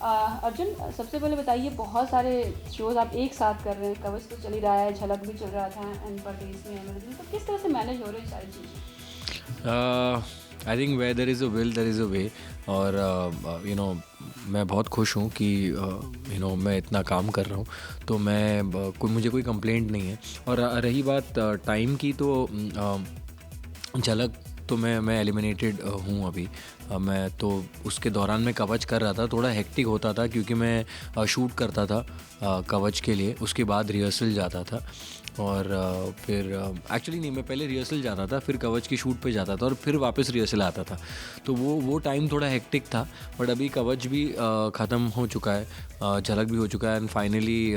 अर्जुन, सबसे पहले बताइए, बहुत सारे शोज़ आप एक साथ कर रहे हैं, कवच तो चल ही रहा है, झलक भी चल रहा था एंड परदेस में एमरजेंसी, तो किस तरह से मैनेज हो रही है सारी चीज़ें? I think where there is a will there is a way. और मैं बहुत खुश हूँ कि मैं इतना काम कर रहा हूँ, तो मुझे कोई कंप्लेंट नहीं है। और रही बात टाइम की, तो झलक तो मैं एलिमिनेटेड हूँ अभी। मैं तो उसके दौरान मैं कवच कर रहा था, थोड़ा हेक्टिक होता था क्योंकि मैं शूट करता था कवच के लिए, उसके बाद रिहर्सल जाता था। और फिर एक्चुअली नहीं, मैं पहले रिहर्सल जाता था, फिर कवच की शूट पे जाता था, और फिर वापस रिहर्सल आता था। तो वो टाइम थोड़ा हेक्टिक था। बट अभी कवच भी ख़त्म हो चुका है, झलक भी हो चुका है, एंड फाइनली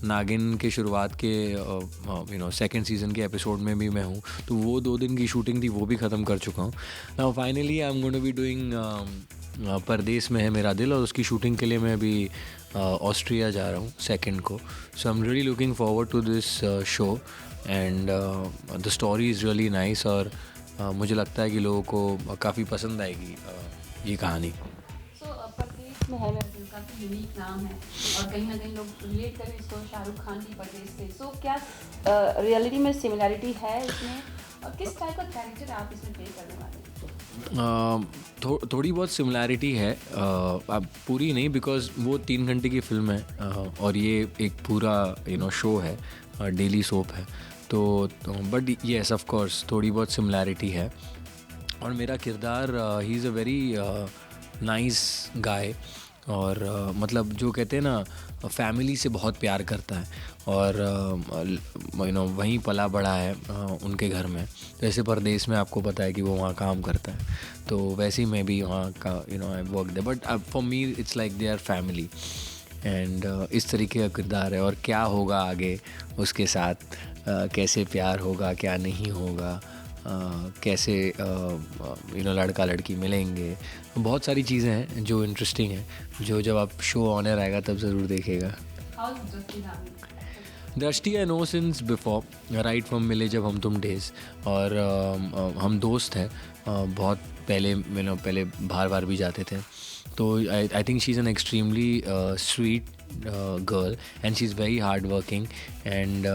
नागिन के शुरुआत के सेकंड सीज़न के एपिसोड में भी मैं हूँ। तो वो 2 दिन की शूटिंग थी, वो भी ख़त्म कर चुका हूँ। Now finally I am going to be doing Pardes Mein है मेरा दिल, और उसकी शूटिंग के लिए मैं अभी ऑस्ट्रिया जा रहा हूँ सेकंड को। So I am really looking forward to this show, and the story is really nice. और मुझे लगता है कि लोगों को काफ़ी पसंद आएगी ये कहानी। सो परदेस में है मेरा दिल काफ़ी यूनिक नाम है, और कहीं ना कहीं लोग रिलेट करें इसको शाहरुख खान की परदेस से। सो क्या रियलिटी में सिमिलैरिटी है इसमें, और किस टाइप का कैरेक्टर आप इसमें प्ले करने वाले हैं? थोड़ी बहुत सिमिलैरिटी है, अब पूरी नहीं, बिकॉज़ वो 3 घंटे की फ़िल्म है, और ये एक पूरा शो है, डेली सोप है। तो बट येस, ऑफ कोर्स थोड़ी बहुत सिमिलैरिटी है। और मेरा किरदार, he is a very nice guy, और मतलब जो कहते हैं ना, फैमिली से बहुत प्यार करता है, और वहीं पला बड़ा है उनके घर में। जैसे परदेस में आपको पता है कि वो वहाँ काम करता है, तो वैसे ही मैं भी वहाँ का I work there, but for me it's like they are family. And इस तरीके का किरदार है। और क्या होगा आगे उसके साथ, कैसे प्यार होगा, क्या नहीं होगा, कैसे लड़का लड़की मिलेंगे, बहुत सारी चीज़ें हैं जो इंटरेस्टिंग हैं, जो जब आप शो ऑन एयर आएगा तब ज़रूर देखेगा। How is Dusty Nami? दृष्टि I know since before, right from मिले जब हम तुम डेज। और हम दोस्त हैं, बहुत पहले पहले बाहर भी जाते थे। तो I think she is an extremely sweet girl, and she is very hard working and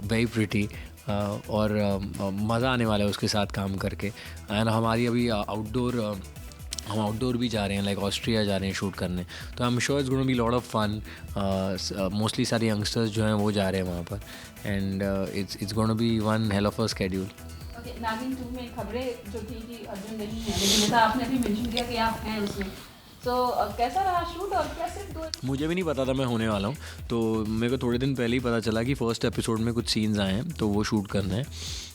very pretty. और मज़ा आने वाला है उसके साथ काम करके। एंड हमारी अभी हम आउटडोर भी जा रहे हैं, लाइक ऑस्ट्रिया जा रहे हैं शूट करने। तो I am sure it's gonna be lot of fun. Mostly सारे यंगस्टर्स जो हैं वो जा रहे हैं वहाँ पर, and it's gonna be one hell of a schedule. Okay, Naagin 2 में खबरें जो थी कि अर्जुन नहीं है, लेकिन जैसा आपने भी मेंशन किया कि आप हैं उसमें, तो कैसा रहा शूट, और क्या सिर्फ 2? मुझे भी नहीं पता था मैं होने वाला हूँ, तो मेरे को थोड़े दिन पहले ही पता चला कि फर्स्ट एपिसोड में कुछ सीन्स आए हैं, तो वो शूट करना है।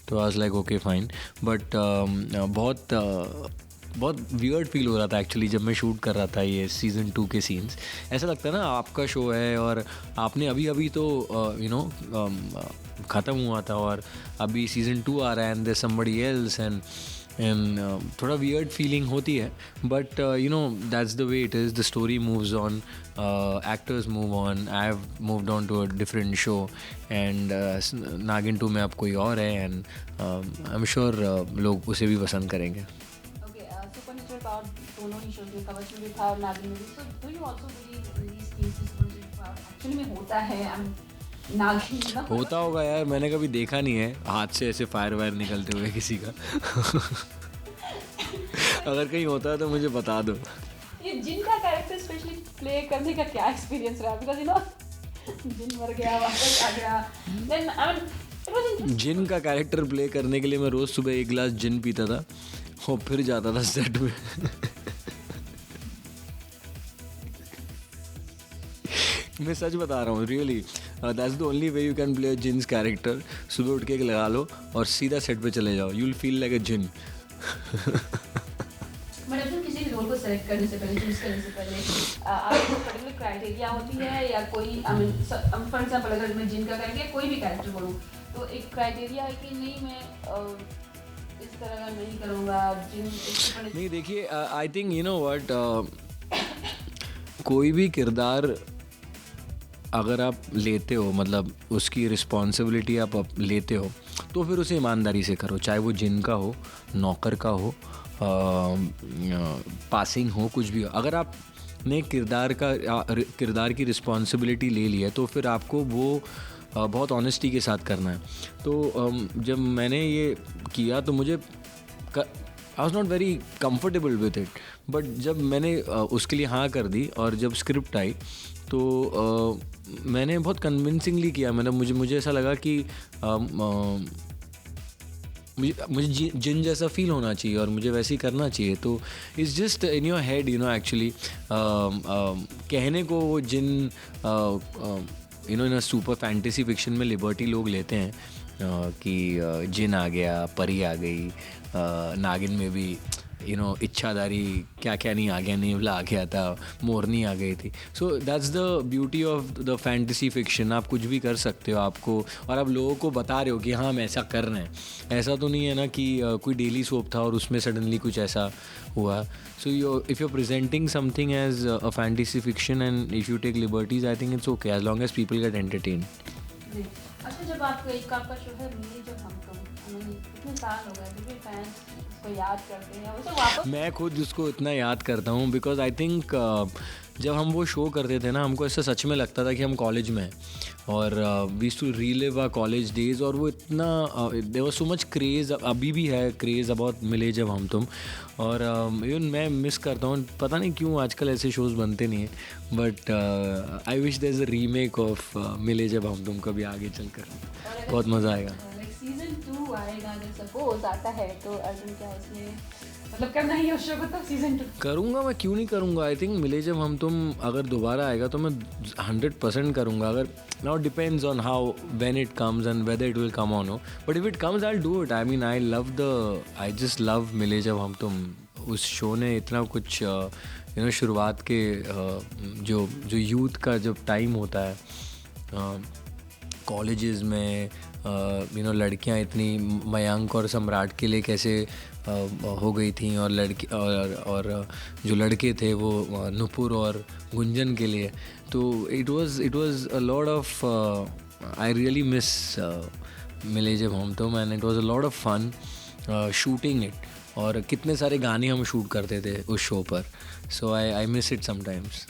तो I was like okay fine. But बहुत वियर्ड फील हो रहा था एक्चुअली जब मैं शूट कर रहा था ये सीज़न 2 के सीन्स। ऐसा लगता है ना, आपका शो है और आपने अभी अभी तो ख़त्म हुआ था, और अभी सीज़न 2 आ रहा है, and there somebody else, and थोड़ा वियर्ड फीलिंग होती है। But that's the way it is, the story moves on, actors move on, I have moved on to a different show, and Naagin 2 में अब कोई और है, एंड आई एम श्योर लोग उसे भी पसंद करेंगे। ओके, सुपरनेचुरल पावर दोनों ही शोज में, कवच में भी था और नागिन में भी। So do you also believe in these things, supernatural power actually में होता है? नागिन ना होता होगा यार, मैंने कभी देखा नहीं है हाथ से ऐसे फायर वायर निकलते हुए किसी का। अगर कहीं होता है तो मुझे बता दो। ये जिन का कैरेक्टर स्पेशली प्ले करने का क्या एक्सपीरियंस रहा? बिकॉज जिन मर गया, वापस आ गया, देन इट वाज इंटरेस्टिंग। जिन का कैरेक्टर प्ले करने के लिए मैं रोज़ सुबह 1 गिलास जिन पीता था और फिर जाता था सेट में। मैं सच बता रहा हूँ, really that's the only way you can play a jeans character. सुबह उठ के एक लगा लो और सीधा सेट पे चले जाओ, you will feel like a jinn. मतलब तुम किसी भी रोल को सेलेक्ट करने से पहले, चूज करने से पहले, आपको पर्टिकुलर क्राइटेरिया होती है, या कोई आई मीन फॉर एग्जांपल अगर मैं जिन का करेंगे कोई भी कैरेक्टर बोलूँ, तो एक क्राइटेरिया है कि नहीं मैं इस तरह का नहीं करूँगा जिन नहीं देखिए, I think you know what, कोई भी किरदार अगर आप लेते हो, मतलब उसकी रिस्पॉन्सिबिलिटी आप लेते हो, तो फिर उसे ईमानदारी से करो, चाहे वो जिन का हो, नौकर का हो, पासिंग हो, कुछ भी हो। अगर आप ने किरदार की रिस्पॉन्सिबिलिटी ले ली है तो फिर आपको वो बहुत ऑनेस्टी के साथ करना है। तो जब मैंने ये किया तो मुझे I was not very comfortable with it, but जब मैंने उसके लिए हाँ कर दी और जब स्क्रिप्ट आई तो मैंने बहुत कन्विंसिंगली किया। मतलब मुझे ऐसा लगा कि मुझे जिन जैसा फील होना चाहिए और मुझे वैसे ही करना चाहिए। तो it's just in your head actually कहने को वो जिन इन सुपर फैंटेसी फिक्शन में लिबर्टी लोग लेते हैं कि जिन आ गया, परी आ गई, नागिन में भी इच्छाधारी क्या क्या नहीं आ गया, नेवला आ गया था, मोरनी आ गई थी। So that's the beauty of the fantasy fiction. आप कुछ भी कर सकते हो आपको, और आप लोगों को बता रहे हो कि हाँ हम ऐसा कर रहे हैं। ऐसा तो नहीं है ना कि कोई डेली सोप था और उसमें सडनली कुछ ऐसा हुआ। So if you are presenting something as a fantasy fiction and if you take liberties, I think it's okay as long as people get entertain. अच्छा, जब आपका शो है मिले जब हम तुम, इतने साल हो गए फिर भी फैंस उसको याद करते हैं, उसे वापस? मैं खुद उसको इतना याद करता हूँ बिकॉज आई थिंक जब हम वो शो करते थे ना, हमको ऐसा सच में लगता था कि हम कॉलेज में हैं और we used to relive our college days. और वो इतना there was so much craze, अभी भी है क्रेज़ अबाउट मिले जब हम तुम। और इवन मैं मिस करता हूँ, पता नहीं क्यों आजकल ऐसे शोज़ बनते नहीं हैं, but I wish there is a remake of Miley जब हम तुम कभी आगे चलकर। बहुत मज़ा आएगा। सीजन 2 आएगा अगर सपोज आता है तो अर्जुन क्या उसमें मतलब करना ही है उस शो को? तो सीजन 2 करूँगा मैं, क्यों नहीं करूँगा। आई थिंक मिले जब हम तुम अगर दोबारा आएगा तो मैं 100% करूँगा। अगर now depends on how when it comes and whether it will come on हो, but if it comes I will do it. I mean I just love मिले जब हम तुम। उस शो ने इतना कुछ शुरुआत के जो यूथ का जब टाइम होता है कॉलेजेस में, लड़कियां इतनी मयंक और सम्राट के लिए कैसे हो गई थी, और लड़की और जो लड़के थे वो नुपुर और गुंजन के लिए। तो it was a lot of I really miss Miley जब Hum Tum and it was a lot of fun shooting it. और कितने सारे गाने हम शूट करते थे उस शो पर। सो आई मिस इट समटाइम्स।